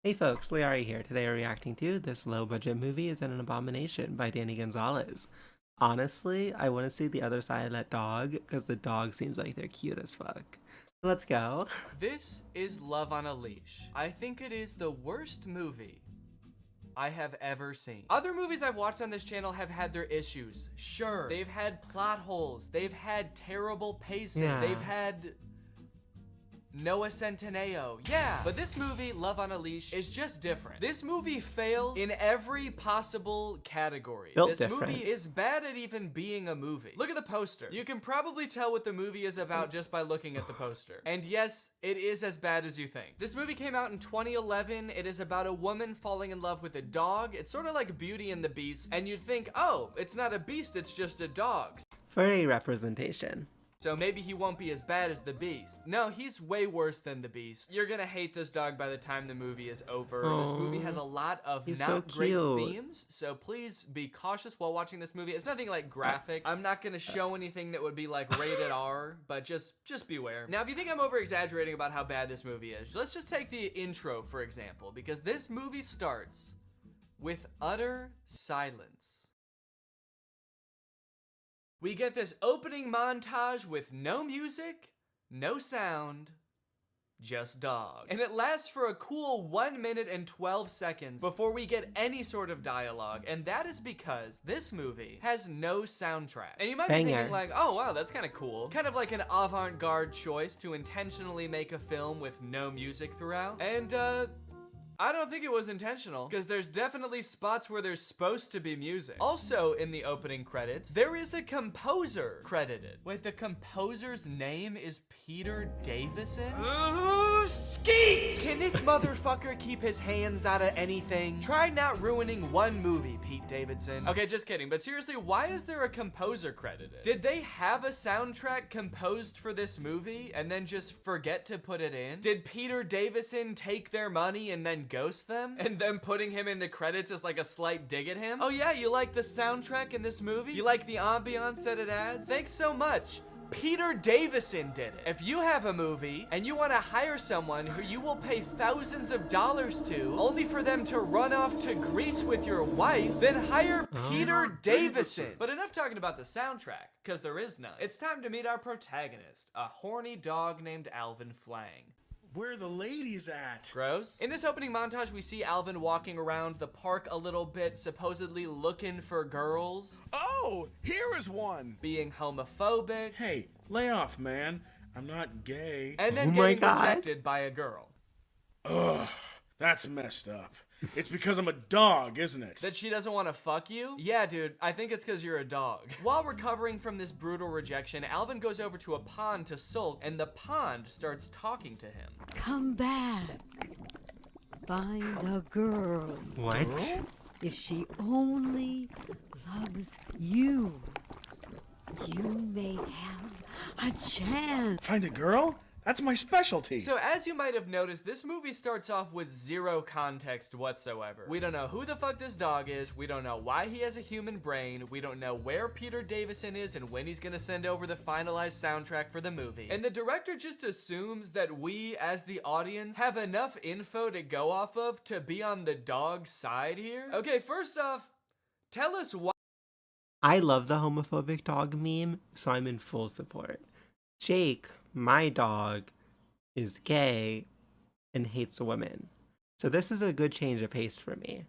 Hey folks, lyarri here. Today we're reacting to This Low Budget Movie is an Abomination by Danny Gonzalez. Honestly, I want to see the other side of that dog because the dog seems like they're cute as fuck. Let's go. This is Love on a Leash. I think it is the worst movie I have ever seen. Other movies I've watched on this channel have had their issues. Sure. They've had plot holes. They've had terrible pacing. Yeah. They've had Noah Centineo. Yeah. But this movie, Love on a Leash, is just different. This movie fails in every possible category. Built this different. movie is bad at even being a movie. Look at the poster. You can probably tell what the movie is about just by looking at the poster. And yes, it is as bad as you think. This movie came out in 2011. It is about a woman falling in love with a dog. It's sort of like Beauty and the Beast. And you'd think, oh, it's not a beast, it's just a dog. For a representation. So maybe he won't be as bad as the Beast. No, he's way worse than the Beast. You're gonna hate this dog by the time the movie is over. This movie has a lot of he's not so great cute. themes, so please be cautious while watching this movie. It's nothing like graphic. I'm not gonna show anything that would be like rated R, but just beware. Now, if you think I'm over exaggerating about how bad this movie is, let's just take the intro, for example, because this movie starts with utter silence. We get this opening montage with no music, no sound, just dog. And it lasts for a cool 1 minute and 12 seconds before we get any sort of dialogue. And that is because this movie has no soundtrack. And you might be thinking like, oh wow, that's kind of cool. Kind of like an avant-garde choice to intentionally make a film with no music throughout. And I don't think it was intentional, because there's definitely spots where there's supposed to be music. Also, in the opening credits, there is a composer credited. Wait, the composer's name is Peter Davison? Skeet! Can this motherfucker keep his hands out of anything? Try not ruining one movie, Pete Davidson. Okay, just kidding, but seriously, why is there a composer credited? Did they have a soundtrack composed for this movie and then just forget to put it in? Did Peter Davison take their money and then ghost them? And then putting him in the credits is like a slight dig at him? Oh yeah, you like the soundtrack in this movie? You like the ambiance that it adds? Thanks so much. Peter Davison did it. If you have a movie and you want to hire someone who you will pay thousands of dollars to only for them to run off to Greece with your wife, then hire Peter Davison. But enough talking about the soundtrack, because there is none. It's time to meet our protagonist, a horny dog named Alvin Flang. Where are the ladies at? Gross. In this opening montage, we see Alvin walking around the park a little bit, supposedly looking for girls. Oh, here is one. Being homophobic. Hey, lay off, man. I'm not gay. And then Oh my getting God. rejected by a girl. Ugh, that's messed up. It's because I'm a dog, isn't it? That she doesn't want to fuck you? Yeah, dude, I think it's because you're a dog. While recovering from this brutal rejection, Alvin goes over to a pond to sulk, and the pond starts talking to him. Come back. Find a girl. What? If she only loves you, you may have a chance. Find a girl? That's my specialty. So as you might have noticed, this movie starts off with zero context whatsoever. We don't know who the fuck this dog is. We don't know why he has a human brain. We don't know where Peter Davison is and when he's gonna send over the finalized soundtrack for the movie. And the director just assumes that we, as the audience, have enough info to go off of to be on the dog's side here. Okay, first off, tell us why. I love the homophobic dog meme, so I'm in full support. Jake, my dog, is gay and hates women. So this is a good change of pace for me.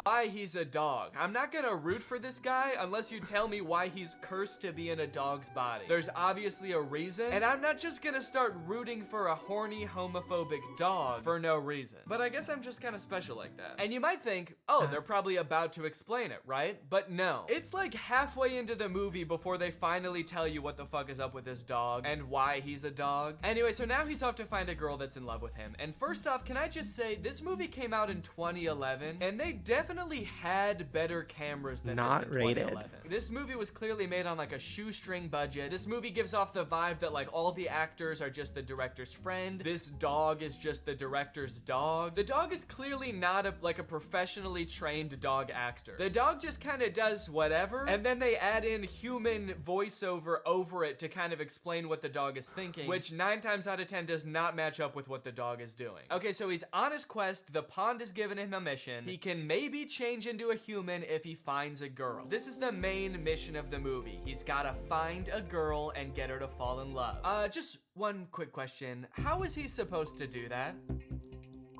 Why he's a dog. I'm not gonna root for this guy unless you tell me why he's cursed to be in a dog's body. There's obviously a reason, and I'm not just gonna start rooting for a horny homophobic dog for no reason. But I guess I'm just kind of special like that. And you might think, oh, they're probably about to explain it, right? But no. It's like halfway into the movie before they finally tell you what the fuck is up with this dog and why he's a dog. Anyway, so now he's off to find a girl that's in love with him. And first off, can I just say, this movie came out in 2011, and they definitely definitely had better cameras than Not this in rated. 2011. This movie was clearly made on like a shoestring budget. This movie gives off the vibe that like all the actors are just the director's friend. This dog is just the director's dog. The dog is clearly not like a professionally trained dog actor. The dog just kind of does whatever, and then they add in human voiceover over it to kind of explain what the dog is thinking, which 9 times out of 10 does not match up with what the dog is doing. Okay, so he's on his quest. The pond has given him a mission. He can maybe change into a human if he finds a girl. This is the main mission of the movie. He's gotta find a girl and get her to fall in love. Just one quick question. How is he supposed to do that?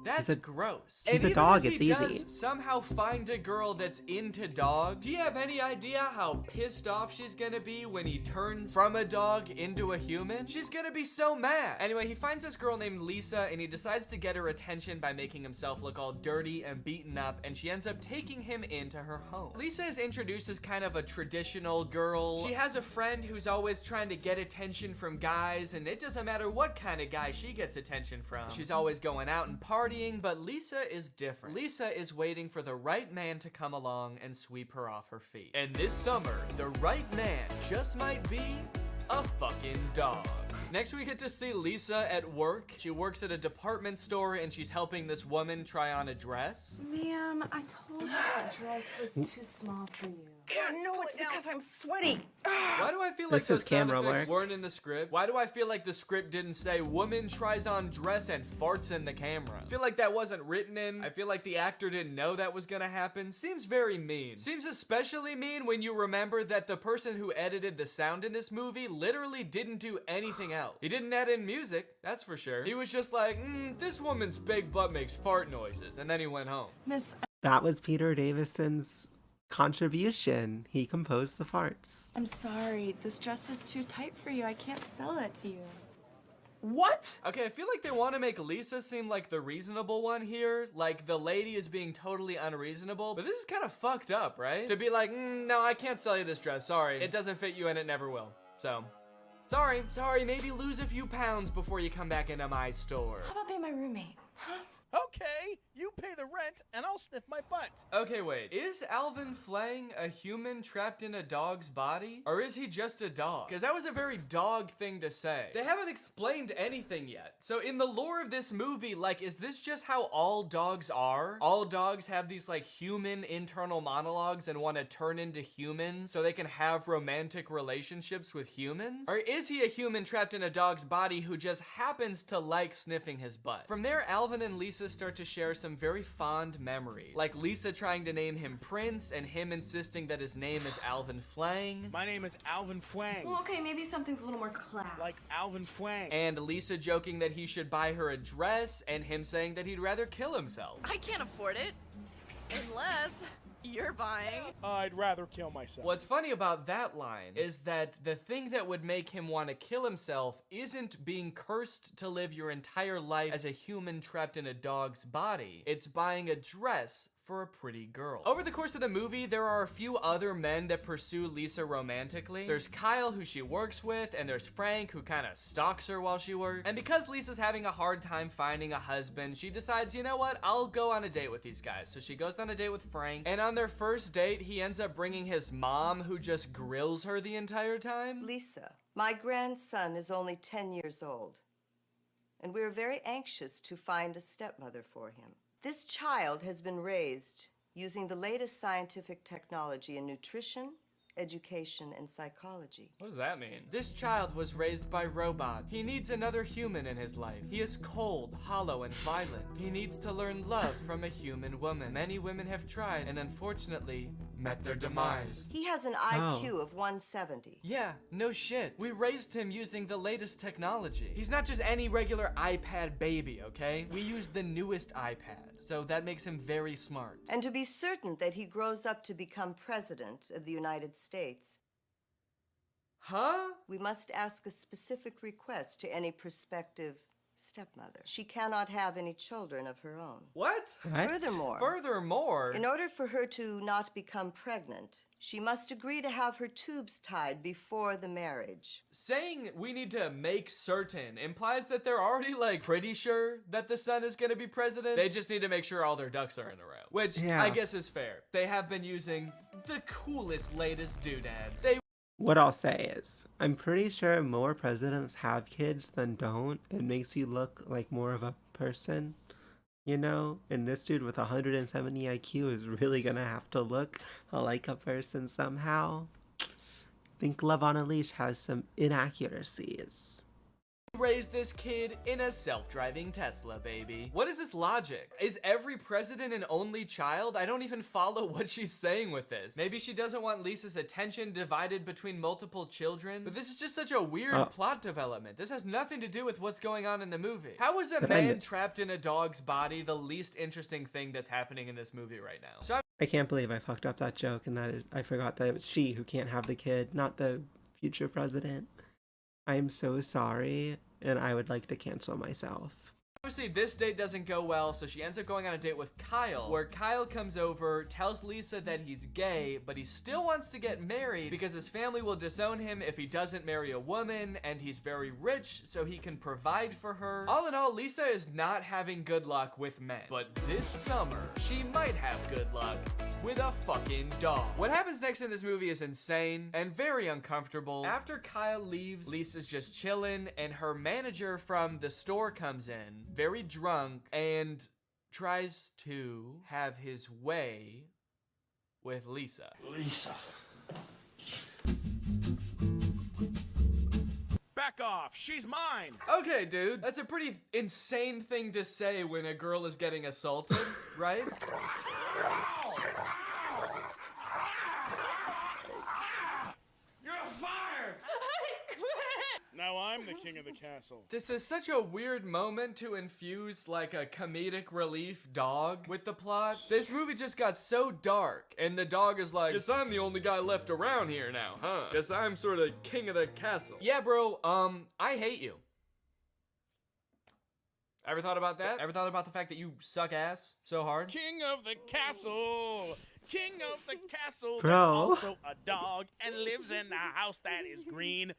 That's gross. He's and a even dog, if it's he easy. does somehow find a girl that's into dogs, do you have any idea how pissed off she's gonna be when he turns from a dog into a human? She's gonna be so mad. Anyway, he finds this girl named Lisa, and he decides to get her attention by making himself look all dirty and beaten up, and she ends up taking him into her home. Lisa is introduced as kind of a traditional girl. She has a friend who's always trying to get attention from guys, and it doesn't matter what kind of guy she gets attention from. She's always going out and partying, but Lisa is different. Lisa is waiting for the right man to come along and sweep her off her feet. And this summer, the right man just might be a fucking dog. Next, we get to see Lisa at work. She works at a department store, and she's helping this woman try on a dress. Ma'am, I told you that dress was too small for you. No, it's because I'm sweaty. Why do I feel like This is those sound camera effects work. weren't in the script? Why do I feel like the script didn't say woman tries on dress and farts in the camera? I feel like that wasn't written in. I feel like the actor didn't know that was gonna happen. Seems very mean. Seems especially mean when you remember that the person who edited the sound in this movie literally didn't do anything else. He didn't add in music, that's for sure. He was just like, this woman's big butt makes fart noises, and then he went home. Miss, That was Peter Davison's contribution. He composed the farts. I'm sorry. This dress is too tight for you. I can't sell it to you. What? Okay, I feel like they want to make Lisa seem like the reasonable one here. Like, the lady is being totally unreasonable. But this is kind of fucked up, right? To be like, no, I can't sell you this dress. Sorry. It doesn't fit you and it never will. So, sorry, maybe lose a few pounds before you come back into my store. How about being my roommate? Huh? Okay, you pay the rent and I'll sniff my butt. Okay, wait. Is Alvin Flang a human trapped in a dog's body? Or is he just a dog? Because that was a very dog thing to say. They haven't explained anything yet. So in the lore of this movie, like, is this just how all dogs are? All dogs have these, like, human internal monologues and want to turn into humans so they can have romantic relationships with humans? Or is he a human trapped in a dog's body who just happens to like sniffing his butt? From there, Alvin and Lisa start to share some very fond memories, like Lisa trying to name him Prince and him insisting that his name is Alvin Flang, My name is Alvin Flang. Well, okay, maybe something a little more class. Like Alvin Flang. and Lisa joking that he should buy her a dress, and him saying that he'd rather kill himself. I can't afford it. Unless you're buying. I'd rather kill myself. What's funny about that line is that the thing that would make him want to kill himself isn't being cursed to live your entire life as a human trapped in a dog's body. It's buying a dress for a pretty girl. Over the course of the movie, there are a few other men that pursue Lisa romantically. There's Kyle, who she works with, and there's Frank, who kind of stalks her while she works. And because Lisa's having a hard time finding a husband, she decides, you know what, I'll go on a date with these guys. So she goes on a date with Frank, and on their first date, he ends up bringing his mom, who just grills her the entire time. Lisa, my grandson is only 10 years old, and we are very anxious to find a stepmother for him. This child has been raised using the latest scientific technology in nutrition, education, and psychology. What does that mean? This child was raised by robots. He needs another human in his life. He is cold, hollow, and violent. He needs to learn love from a human woman. Many women have tried, and unfortunately, met their demise. He has an IQ of 170. Yeah, no shit. We raised him using the latest technology. He's not just any regular iPad baby, okay? We used the newest iPad, so that makes him very smart. And to be certain that he grows up to become president of the United States, Huh? we must ask a specific request to any prospective stepmother. She cannot have any children of her own. What? What? Furthermore, In order for her to not become pregnant, she must agree to have her tubes tied before the marriage. saying we need to make certain implies that they're already like pretty sure that the son is gonna be president. They just need to make sure all their ducks are in a row, which Yeah. I guess is fair. They have been using the coolest, latest doodads. They What I'll say is, I'm pretty sure more presidents have kids than don't. It makes you look like more of a person, you know? And this dude with 170 IQ is really gonna have to look like a person somehow. I think Love on a Leash has some inaccuracies. raised this kid in a self-driving Tesla, baby. What is this logic? Is every president an only child? I don't even follow what she's saying with this. Maybe she doesn't want Lisa's attention divided between multiple children, but this is just such a weird plot development. This has nothing to do with what's going on in the movie. How is a man trapped in a dog's body the least interesting thing that's happening in this movie right now? So I can't believe I fucked up that joke and I forgot that it was she who can't have the kid, not the future president. I'm so sorry, and I would like to cancel myself. obviously this date doesn't go well, so she ends up going on a date with Kyle, where Kyle comes over, tells Lisa that he's gay, but he still wants to get married because his family will disown him if he doesn't marry a woman, and he's very rich, so he can provide for her. All in all, Lisa is not having good luck with men, but this summer, she might have good luck with a fucking dog. What happens next in this movie is insane and very uncomfortable. After Kyle leaves, Lisa's just chilling, and her manager from the store comes in, very drunk, and tries to have his way with Lisa. Lisa. Back off, she's mine. Okay, dude, that's a pretty insane thing to say when a girl is getting assaulted, right? You're fired. I quit! Now I'm the king of the castle. This is such a weird moment to infuse like a comedic relief dog with the plot. This movie just got so dark, and the dog is like, guess I'm the only guy left around here now, huh? Guess I'm sort of king of the castle. Yeah, bro, I hate you. Ever thought about that? Ever thought about the fact that you suck ass so hard? King of the castle. King of the castle. Bro. That's also a dog and lives in a house that is green.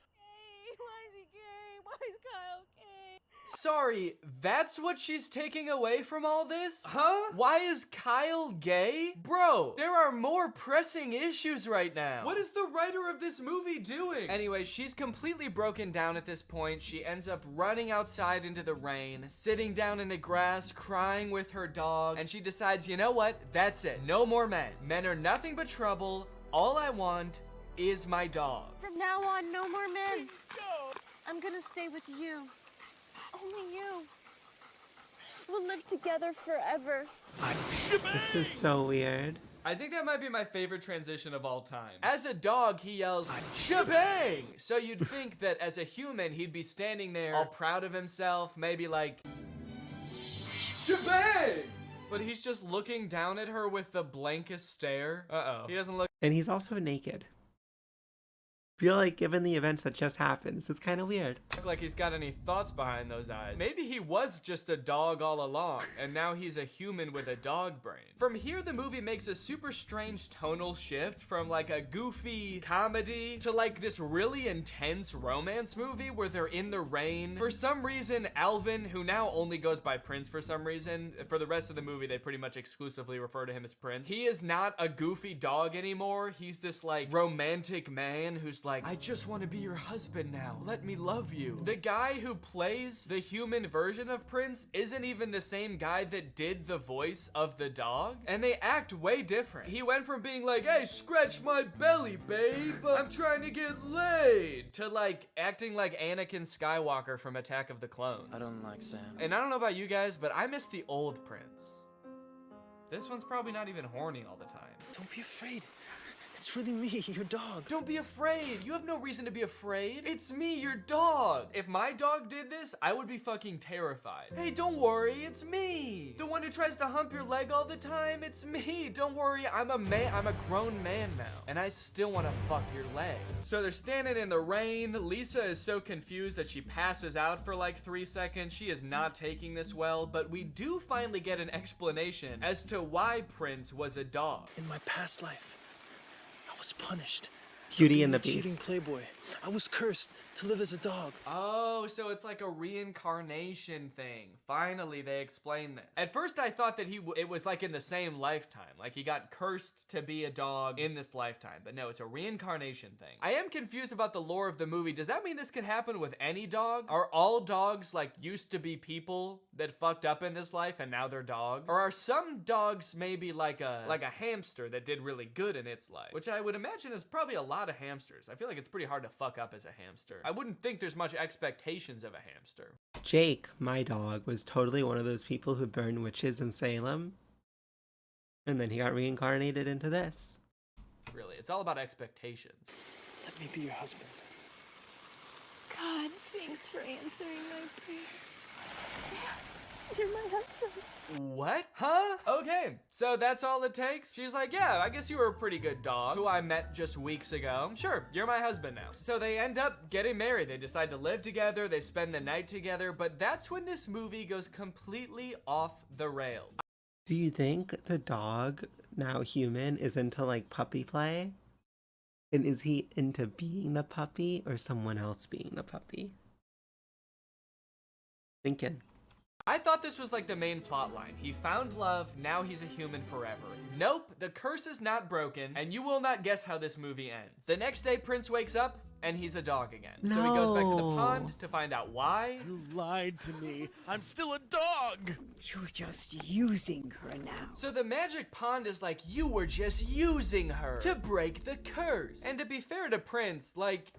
Why is he gay? Why is Kyle gay? Sorry, that's what she's taking away from all this? Huh? Why is Kyle gay? Bro, there are more pressing issues right now. What is the writer of this movie doing? Anyway, she's completely broken down at this point. She ends up running outside into the rain, sitting down in the grass, crying with her dog, and she decides, you know what? That's it. No more men. Men are nothing but trouble. All I want is my dog. From now on, no more men. I'm gonna stay with you. Only you. We'll live together forever. This is so weird. I think that might be my favorite transition of all time. As a dog, he yells, shebang! So you'd think that as a human, he'd be standing there all proud of himself, maybe like, shebang! But he's just looking down at her with the blankest stare. Uh-oh. He doesn't look And he's also naked. Feel like given the events that just happened, this is kind of weird. like he's got any thoughts behind those eyes. Maybe he was just a dog all along, and now he's a human with a dog brain. From here, the movie makes a super strange tonal shift from like a goofy comedy to like this really intense romance movie where they're in the rain. For some reason, Alvin, who now only goes by Prince for some reason, for the rest of the movie, they pretty much exclusively refer to him as Prince. He is not a goofy dog anymore. He's this like romantic man who's like, I just want to be your husband now. Let me love you. The guy who plays the human version of Prince isn't even the same guy that did the voice of the dog, and they act way different. He went from being like, hey, scratch my belly, babe, I'm trying to get laid, to like acting like Anakin Skywalker from Attack of the Clones. I don't like Sam. And I don't know about you guys, but I miss the old Prince. This one's probably not even horny all the time. Don't be afraid. It's really me, your dog. Don't be afraid. You have no reason to be afraid. It's me, your dog. If my dog did this, I would be fucking terrified. Hey, don't worry, it's me. The one who tries to hump your leg all the time, it's me. Don't worry, I'm a man. I'm a grown man now. And I still want to fuck your leg. So they're standing in the rain. Lisa is so confused that she passes out for like 3 seconds. She is not taking this well, but we do finally get an explanation as to why Prince was a dog. In my past life, I was punished. Beauty and the Being a cheating Beast. playboy. I was cursed to live as a dog. Oh, so it's like a reincarnation thing. Finally, they explain this. At first, I thought that it was like in the same lifetime. Like he got cursed to be a dog in this lifetime. But no, it's a reincarnation thing. I am confused about the lore of the movie. Does that mean this could happen with any dog? Are all dogs like used to be people that fucked up in this life and now they're dogs? Or are some dogs maybe like a hamster that did really good in its life? Which I would imagine is probably a lot of hamsters. I feel like it's pretty hard to fuck up as a hamster. I wouldn't think there's much expectations of a hamster. Jake, my dog, was totally one of those people who burned witches in Salem. And then he got reincarnated into this. Really, it's all about expectations. Let me be your husband. God, thanks for answering my prayer. You're my husband. What? Huh? Okay, so that's all it takes? She's like, yeah, I guess you were a pretty good dog who I met just weeks ago. Sure, you're my husband now. So they end up getting married. They decide to live together. They spend the night together. But that's when this movie goes completely off the rails. Do you think the dog, now human, is into like puppy play? And is he into being the puppy or someone else being the puppy? Thinking. I thought this was like the main plot line. He found love, now he's a human forever. Nope, the curse is not broken, and you will not guess how this movie ends. The next day, Prince wakes up, and he's a dog again. So he goes back to the No. pond to find out why. You lied to me. I'm still a dog. You're just using her now. So the magic pond is like, you were just using her to break the curse. And to be fair to Prince, like,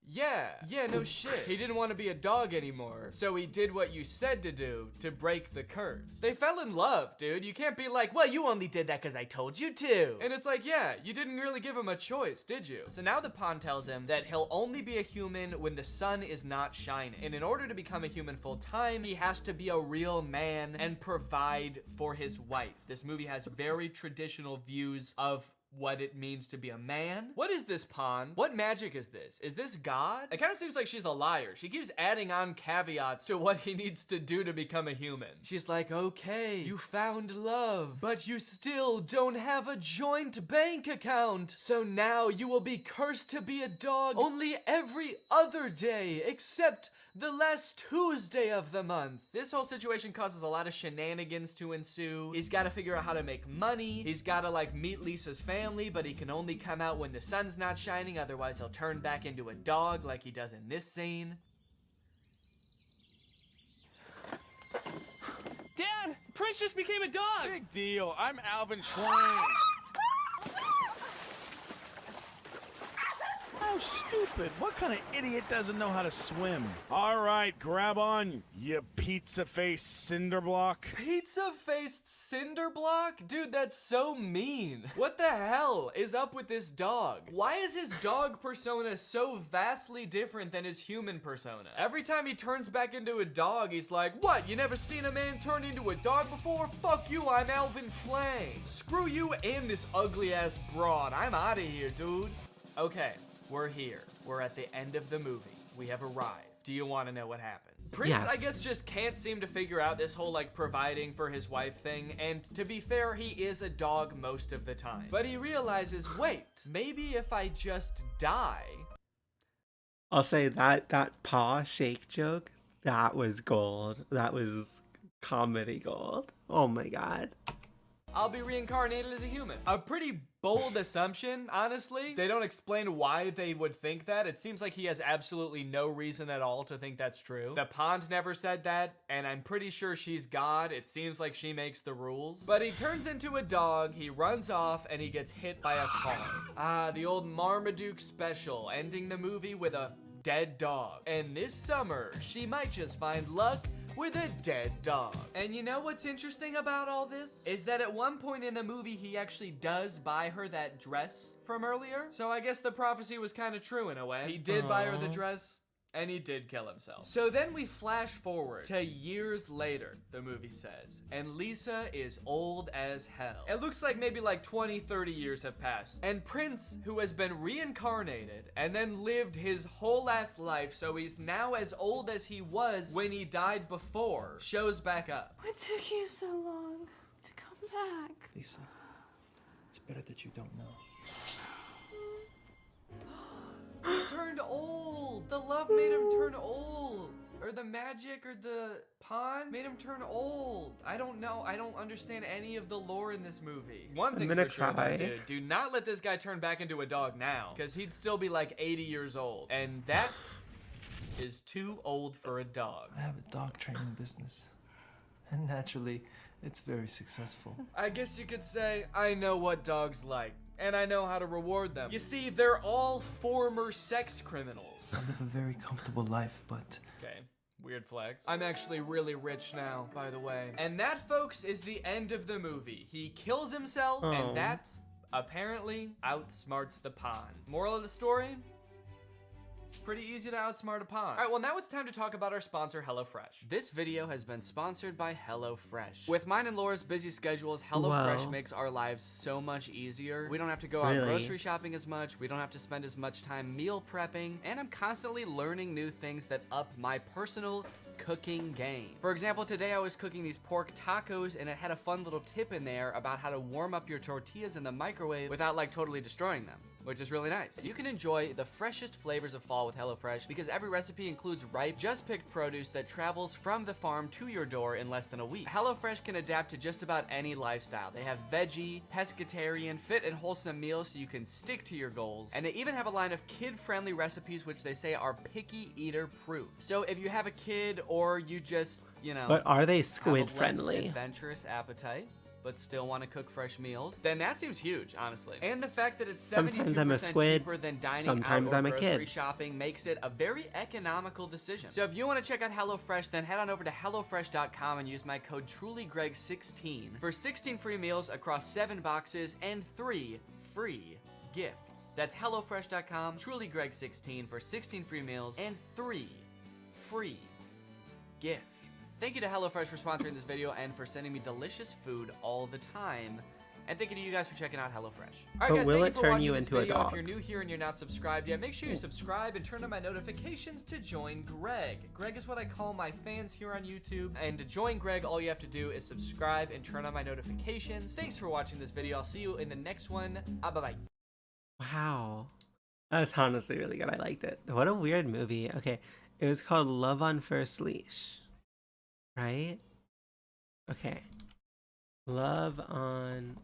yeah, no shit. He didn't want to be a dog anymore, so he did what you said to do to break the curse. They fell in love, dude. You can't be like, well, you only did that because I told you to. And it's like, yeah, you didn't really give him a choice, did you? So now the pond tells him that he'll only be a human when the sun is not shining. And in order to become a human full time, he has to be a real man and provide for his wife. This movie has very traditional views of what it means to be a man. What is this pond? What magic is this? Is this God? It kind of seems like she's a liar. She keeps adding on caveats to what he needs to do to become a human. She's like, okay, you found love, but you still don't have a joint bank account. So now you will be cursed to be a dog only every other day, except the last Tuesday of the month. This whole situation causes a lot of shenanigans to ensue. He's got to figure out how to make money. He's got to like meet Lisa's family, but he can only come out when the sun's not shining. Otherwise, he'll turn back into a dog like he does in this scene. Dad, Prince just became a dog. Big deal. I'm Alvin Schwein. How stupid. What kind of idiot doesn't know how to swim? All right, grab on, you pizza-faced cinderblock. Pizza-faced cinder block? Dude, that's so mean. What the hell is up with this dog? Why is his dog persona so vastly different than his human persona? Every time he turns back into a dog, he's like, what, you never seen a man turn into a dog before? Fuck you, I'm Alvin Flame. Screw you and this ugly-ass broad. I'm out of here, dude. Okay, we're here. We're at the end of the movie. We have arrived. Do you want to know what happens? Prince, Yes. I guess, just can't seem to figure out this whole, like, providing for his wife thing, and to be fair, he is a dog most of the time. But he realizes, wait, maybe if I just die... I'll say that paw shake joke, that was gold. That was comedy gold. Oh my god. I'll be reincarnated as a human. A pretty bold assumption, honestly. They don't explain why they would think that. It seems like he has absolutely no reason at all to think that's true. The pond never said that, and I'm pretty sure she's God. It seems like she makes the rules. But he turns into a dog, he runs off, and he gets hit by a car. Ah, the old Marmaduke special, ending the movie with a dead dog. And this summer, she might just find luck with a dead dog. And you know what's interesting about all this? Is that at one point in the movie, he actually does buy her that dress from earlier. So I guess the prophecy was kind of true in a way. He did buy her the dress, and he did kill himself. So then we flash forward to years later, the movie says, and Lisa is old as hell. It looks like maybe like 20, 30 years have passed. And Prince, who has been reincarnated and then lived his whole last life, so he's now as old as he was when he died before, shows back up. What took you so long to come back? Lisa, it's better that you don't know. He turned old. The love made him turn old. Or the magic or the pond made him turn old. I don't know. I don't understand any of the lore in this movie. One thing's for sure, though, dude. Do not let this guy turn back into a dog now, because he'd still be like 80 years old. And that is too old for a dog. I have a dog training business. And naturally, it's very successful. I guess you could say I know what dogs like. And I know how to reward them. You see, they're all former sex criminals. I live a very comfortable life, but... Okay, weird flex. I'm actually really rich now, by the way. And that, folks, is the end of the movie. He kills himself, and that, apparently, outsmarts the pond. Moral of the story? It's pretty easy to outsmart a pond. All right, well, now it's time to talk about our sponsor, HelloFresh. This video has been sponsored by HelloFresh. With mine and Laura's busy schedules, HelloFresh makes our lives so much easier. We don't have to go out grocery shopping as much. We don't have to spend as much time meal prepping. And I'm constantly learning new things that up my personal cooking game. For example, today I was cooking these pork tacos, and it had a fun little tip in there about how to warm up your tortillas in the microwave without like totally destroying them, which is really nice. You can enjoy the freshest flavors of fall with HelloFresh because every recipe includes ripe, just picked produce that travels from the farm to your door in less than a week. HelloFresh can adapt to just about any lifestyle. They have veggie, pescatarian, fit and wholesome meals so you can stick to your goals. And they even have a line of kid-friendly recipes which they say are picky eater proof. So if you have a kid or you just, you know, but are they squid have a less friendly? adventurous appetite, but still want to cook fresh meals, then that seems huge, honestly. And the fact that it's Sometimes I'm a 72% squid, cheaper than dining sometimes out or I'm a grocery kid. shopping makes it a very economical decision. So if you want to check out HelloFresh, then head on over to HelloFresh.com and use my code TrulyGreg16 for 16 free meals across 7 boxes and 3 free gifts. That's HelloFresh.com, TrulyGreg16 for 16 free meals and 3 free gifts. Thank you to HelloFresh for sponsoring this video and for sending me delicious food all the time. And thank you to you guys for checking out HelloFresh. Alright guys, will thank it you for turn watching you this into a video. If dog? you're new here and you're not subscribed yet, make sure you subscribe and turn on my notifications to join Greg. Greg is what I call my fans here on YouTube. And to join Greg, all you have to do is subscribe and turn on my notifications. Thanks for watching this video. I'll see you in the next one. Bye-bye. Wow. That was honestly really good. I liked it. What a weird movie. Okay. It was called Love on First Leash. Right? Okay. Love on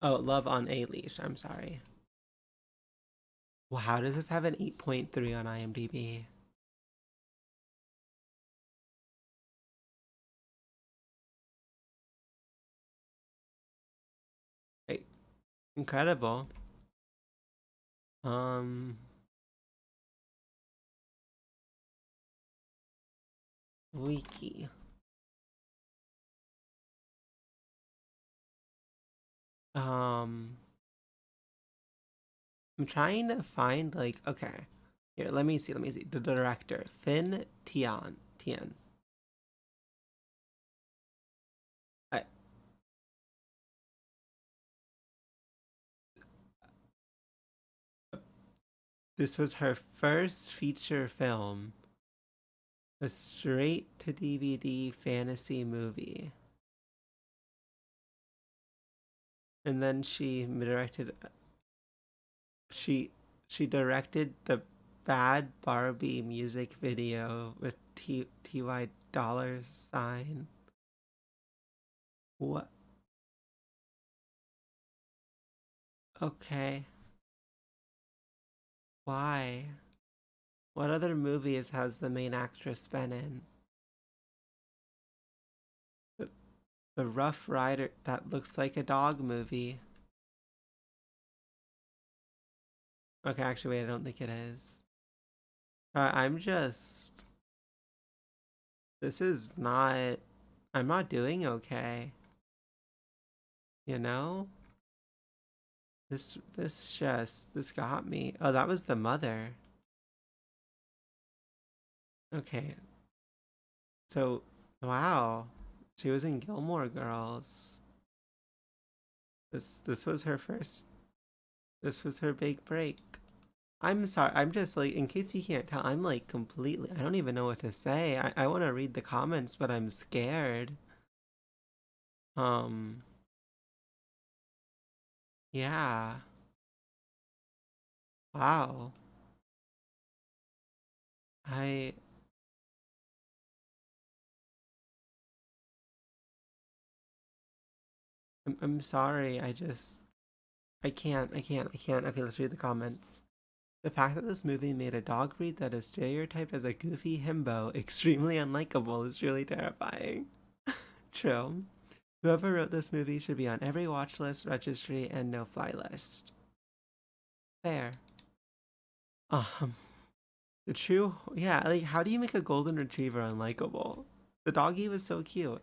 a Leash. I'm sorry. Well, how does this have an 8.3 on IMDb? Wait. Incredible. Wiki. I'm trying to find like, okay. Here, let me see. The director, Finn Tian. This was her first feature film. A straight-to-DVD fantasy movie. And then she directed the Bad Barbie music video with T.Y. dollar sign. What? Okay. Why? What other movies has the main actress been in? The Rough Rider, that looks like a dog movie. Okay, actually, wait, I don't think it is. I'm just This is not, I'm not doing okay. You know? This got me. Oh, that was the mother. Okay. So, wow. She was in Gilmore Girls. This was her first, this was her big break. I'm sorry, I'm just like, in case you can't tell, I'm like completely, I don't even know what to say. I want to read the comments, but I'm scared. Um, yeah. Wow. I, I'm sorry, I can't. Okay, let's read the comments. The fact that this movie made a dog breed that is stereotyped as a goofy himbo extremely unlikable is really terrifying. True. Whoever wrote this movie should be on every watch list, registry, and no-fly list. Fair. Um, the true, yeah, like, how do you make a golden retriever unlikable? The doggy was so cute.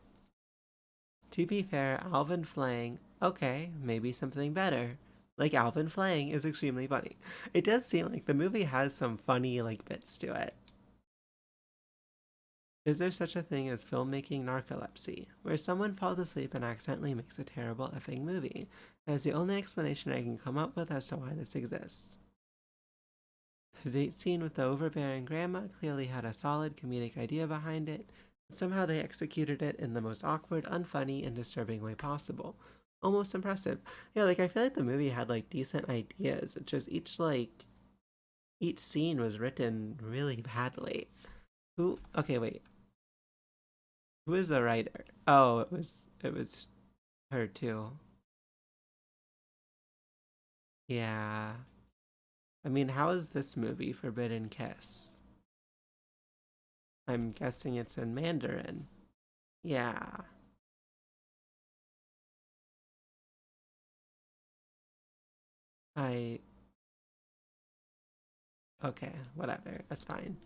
To be fair, Alvin Flang, okay, maybe something better. Like, Alvin Flang is extremely funny. It does seem like the movie has some funny, like, bits to it. Is there such a thing as filmmaking narcolepsy, where someone falls asleep and accidentally makes a terrible effing movie? That is the only explanation I can come up with as to why this exists. The date scene with the overbearing grandma clearly had a solid comedic idea behind it, but somehow they executed it in the most awkward, unfunny, and disturbing way possible. Almost impressive. Yeah, like I feel like the movie had like decent ideas. It just each scene was written really badly. Who okay, wait. Who is the writer? Oh, it was her too. Yeah. I mean, how is this movie Forbidden Kiss? I'm guessing it's in Mandarin. Yeah. I okay, whatever. That's fine.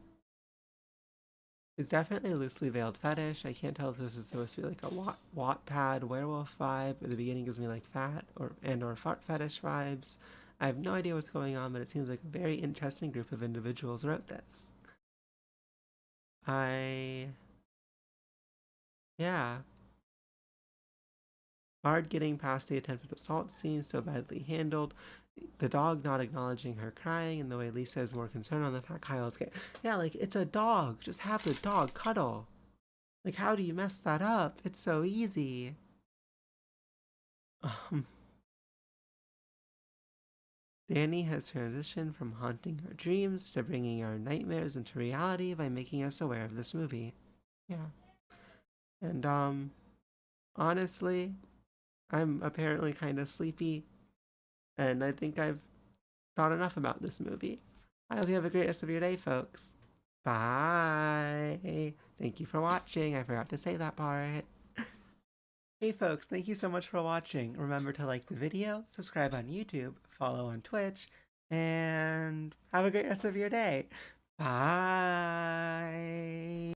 It's definitely a loosely veiled fetish. I can't tell if this is supposed to be like a Wattpad werewolf vibe. At the beginning gives me like fat or fart fetish vibes. I have no idea what's going on, but it seems like a very interesting group of individuals wrote this. I yeah. Hard getting past the attempted assault scene, so badly handled. The dog not acknowledging her crying, and the way Lisa is more concerned on the fact Kyle's gay. Yeah, like it's a dog. Just have the dog cuddle. Like, how do you mess that up? It's so easy. Um, Danny has transitioned from haunting our dreams to bringing our nightmares into reality by making us aware of this movie. Yeah. And, honestly, I'm apparently kind of sleepy, and I think I've thought enough about this movie. I hope you have a great rest of your day, folks. Bye. Thank you for watching. I forgot to say that part. Hey folks, thank you so much for watching. Remember to like the video, subscribe on YouTube, follow on Twitch, and have a great rest of your day. Bye.